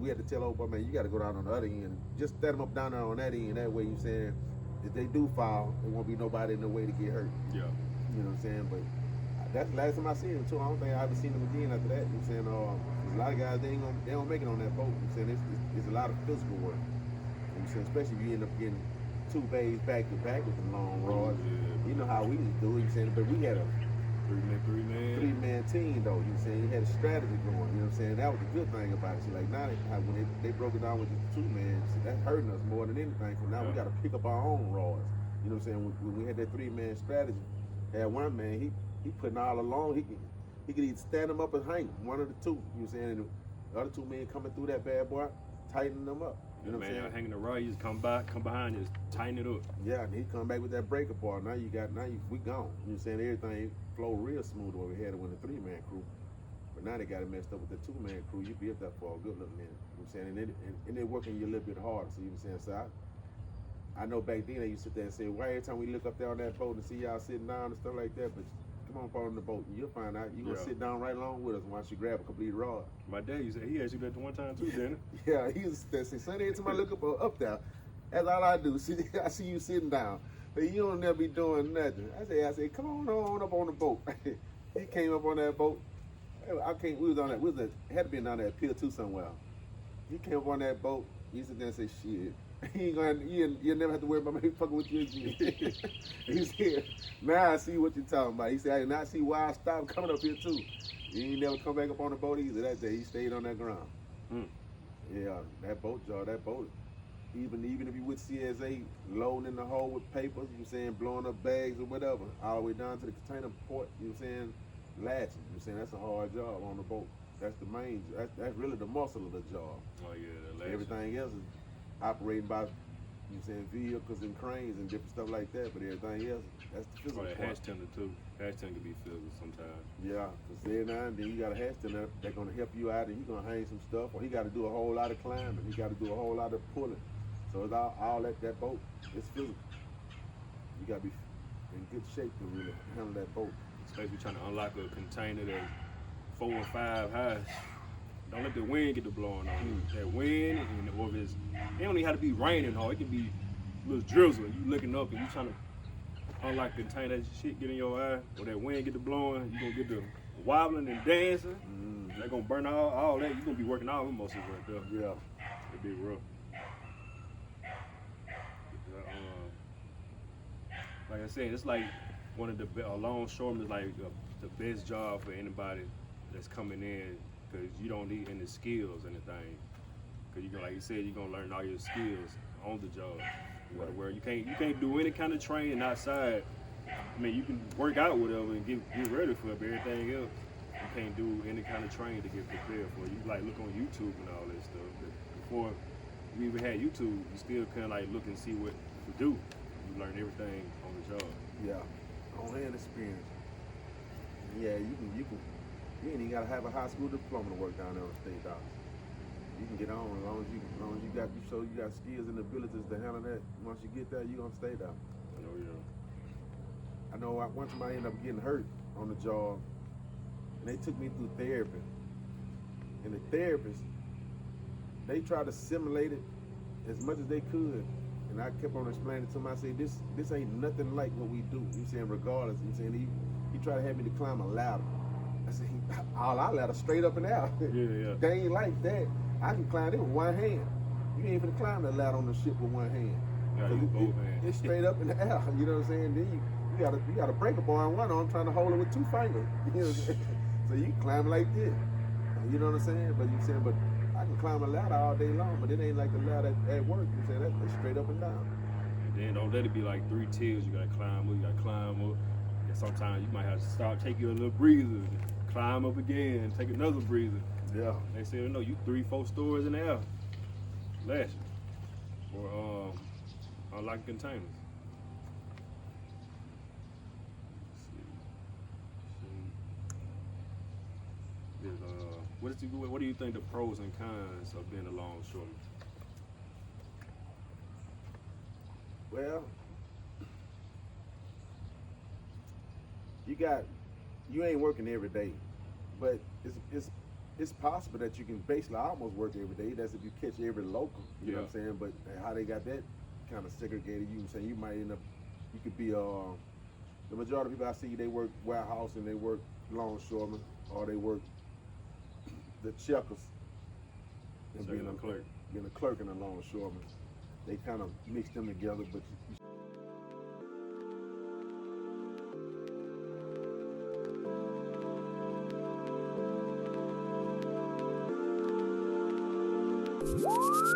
We had to tell old boy, man, you got to go down on the other end. Just set them up down there on that end. That way, you saying, if they do foul, there won't be nobody in the way to get hurt. Yeah. You know what I'm saying? But that's the last time I seen him too. I don't think I ever seen him again after that. You know what I'm saying? A lot of guys they don't make it on that boat. You know what I'm saying? It's a lot of physical work. You know what I'm saying? Especially if you end up getting 2 bays back to back with the long rods. Yeah. You know how we used to do it. You know what I'm saying? But we had a three-man team though. You know what I'm saying? You had a strategy going. You know what I'm saying? That was the good thing about it. See, like now when they broke it down with the 2-man, that's hurting us more than anything. So now we got to pick up our own rods. You know what I'm saying? When we had that 3-man strategy, that one man he putting all along. He could either stand them up or hang them, one of the two. You know what I'm saying? And the other 2 men coming through that bad boy, tightening them up. You know what I'm saying? Hanging the rod, you just come behind, just tighten it up. Yeah, and he come back with that breaker bar. Now we gone. You know what I'm saying? Everything flow real smooth where we had it with the 3-man crew. But now they got it messed up with the 2-man crew. You be up there for a good little minute. You know what I'm saying? And they're working you a little bit harder. So you know what I'm saying? So I know back then they used to sit there and say, why every time we look up there on that boat and see y'all sitting down and stuff like that, but come on, fall on the boat and you'll find out you're gonna sit down right along with us once you grab a complete rod. My dad used to say he asked you that one time too, didn't he? Yeah, he used to say, son, every time I look up there, that's all I do. I see you sitting down. But you don't never be doing nothing. I say, come on up on the boat. He came up on that boat. We was on that, had to be down there at Pier 2 somewhere. He came up on that boat, he sit there and say, shit. You'll never have to worry about me fucking with you again. He said, now I see what you're talking about. He said, I did not see why I stopped coming up here too. He ain't never come back up on the boat either that day. He stayed on that ground. Yeah, that boat, even if you with CSA loading in the hole with papers, you know what I'm saying, blowing up bags or whatever, all the way down to the container port, you know what I'm saying, latching. You know what I'm saying, that's a hard job on the boat. That's the main, that's really the muscle of the job. Oh yeah, the latching. Everything else is operating by, you know what I'm saying, vehicles and cranes and different stuff like that, but everything else, that's the physical part. Hatch tender too. Hatch tender can be physical sometimes. Yeah, because every now and then you got a hatch tender that's going to help you out and you're going to hang some stuff, or he got to do a whole lot of climbing, he got to do a whole lot of pulling. So it's all that boat, it's physical. You got to be in good shape to really handle that boat. Especially trying to unlock a container that's 4 or 5 high. Don't let the wind get to blowing on you. That wind, or if it don't even have to be raining hard. It can be a little drizzle. You looking up and you trying to unlock the container, that shit get in your eye, or that wind get to blowing, you gonna get the wobbling and dancing. They're gonna burn all that. You gonna be working all the muscles right there. Yeah. It'd be rough. Like I said, it's like one of the longshoremen is like the best job for anybody that's coming in, because you don't need any skills or anything. Because you like you said, you're gonna learn all your skills on the job. Right. Where you can't do any kind of training outside. I mean, you can work out whatever and get ready for it, but everything else, you can't do any kind of training to get prepared for it. You like look on YouTube and all that stuff. But before you even had YouTube, you still kind of like look and see what to do. You learn everything on the job. Yeah, on-hand experience. Yeah, you ain't even gotta have a high school diploma to work down there on the state docks. You can get on as long as you got skills and abilities to handle that. Once you get there, you gonna stay there. Oh yeah. I know one time I ended up getting hurt on the job, and they took me through therapy. And the therapist, they tried to simulate it as much as they could. And I kept on explaining to him, I said, this ain't nothing like what we do. You saying regardless, you saying he tried to have me to climb a ladder. I said, all our ladder straight up and out. Yeah. They ain't like that. I can climb it with one hand. You ain't even climb that ladder on the ship with one hand. Yeah, it's straight up in the air. You know what I'm saying? Then you got a breaker bar on one arm trying to hold it with 2 fingers. You know what I'm saying? So you climb like this. You know what I'm saying? But I can climb a ladder all day long, but it ain't like the ladder at work. You saying that's straight up and down. And then don't let it be like 3 tiers. You gotta climb up. And sometimes you might have to stop, take you a little breather, climb up again, take another breather. Yeah. They say, no, you 3-4 stories in the air, lashing, or unlocking containers. What do you think the pros and cons of being a longshoreman? Well, you ain't working every day, but it's it's possible that you can basically almost work every day. That's if you catch every local. You know what I'm saying? But how they got that kind of segregated, you can say you might end up, you could be the majority of people I see, they work warehouse and they work longshoreman, or they work the checkers and being a clerk and a longshoreman. They kind of mix them together, but you